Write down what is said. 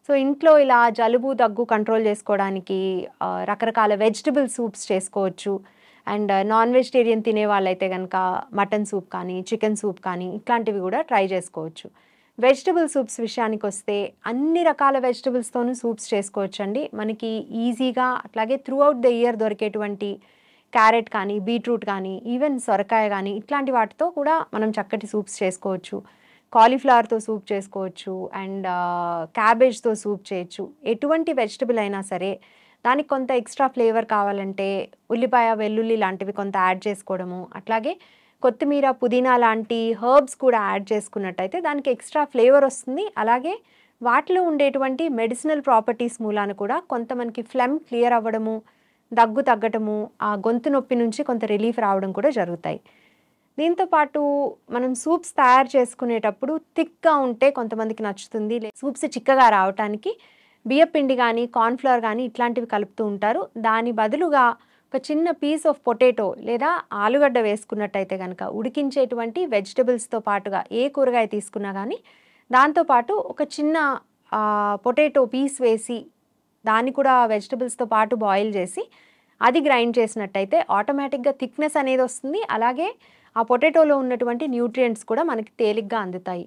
So, ఇంట్లో ఇలా జలుబు, దగ్గు కంట్రోల్ జేసుకోవడానికి రకరకాల వెజిటబుల్ సూప్స్ చేసుకోవచ్చు. అండ్ నాన్ వెజిటేరియన్ తినే వాళ్ళైతే గనక మటన్ సూప్ కానీ, చికెన్ సూప్ కానీ ఇట్లాంటివి గూడా ట్రై జేసుకోవచ్చు. వెజిటబుల్ సూప్స్ విషయానికొస్తే అన్ని రకాల వెజిటబుల్స్‌తోనూ సూప్స్ చేసుకోవచ్చండి. మనకి ఈజీగా అట్లాగే త్రూ ఔట్ ద ఇయర్ దొరికేటువంటి క్యారెట్ కానీ, బీట్రూట్ కానీ, ఈవెన్ సొరకాయ గానీ ఇట్లాంటి వాటితో కూడా మనం చక్కటి సూప్స్ చేసుకోవచ్చు. కాలీఫ్లవర్‌తో సూప్ చేసుకోవచ్చు. అండ్ క్యాబేజ్‌తో సూప్ చేయొచ్చు. ఎటువంటి వెజిటబుల్ అయినా సరే దానికి కొంత ఎక్స్‌ట్రా ఫ్లేవర్ కావాలంటే ఉల్లిపాయ, వెల్లుల్లి లాంటివి కొంత యాడ్ చేసుకోవడము, అట్లాగే కొత్తిమీర, పుదీనా లాంటి హెర్బ్స్ కూడా యాడ్ చేసుకున్నట్టయితే దానికి ఎక్స్‌ట్రా ఫ్లేవర్ వస్తుంది. అలాగే వాటిలో ఉండేటువంటి మెడిసినల్ ప్రాపర్టీస్ మూలాన కూడా కొంత మనకి ఫ్లెమ్ క్లియర్ అవ్వడము, దగ్గు తగ్గటము, ఆ గొంతు నొప్పి నుంచి కొంత రిలీఫ్ రావడం కూడా జరుగుతాయి. దీంతో పాటు మనం సూప్స్ తయారు చేసుకునేటప్పుడు థిక్‌గా ఉంటే కొంతమందికి నచ్చుతుంది. సూప్స్ చిక్కగా రావటానికి బియ్యపిండి గానీ, కార్న్ ఫ్లోర్ గానీ ఇట్లాంటివి కలుపుతూ ఉంటారు. దాని బదులుగా ఒక చిన్న పీస్ ఆఫ్ పొటాటో లేదా ఆలుగడ్డ వేసుకున్నట్టయితే గనక ఉడికించేటువంటి వెజిటబుల్స్‌తో పాటుగా ఏ కూరగాయ తీసుకున్నా గానీ, దాంతో పాటు ఒక చిన్న పొటాటో పీస్ వేసి దాన్ని కూడా వెజిటబుల్స్‌తో పాటు బాయిల్ చేసి అది గ్రైండ్ చేసినట్టయితే ఆటోమేటిక్‌గా థిక్‌నెస్ అనేదొస్తుంది. అలాగే ఆ పొటాటోలో ఉన్నటువంటి న్యూట్రియంట్స్ కూడా మనకి తేలిగ్గా అందుతాయి.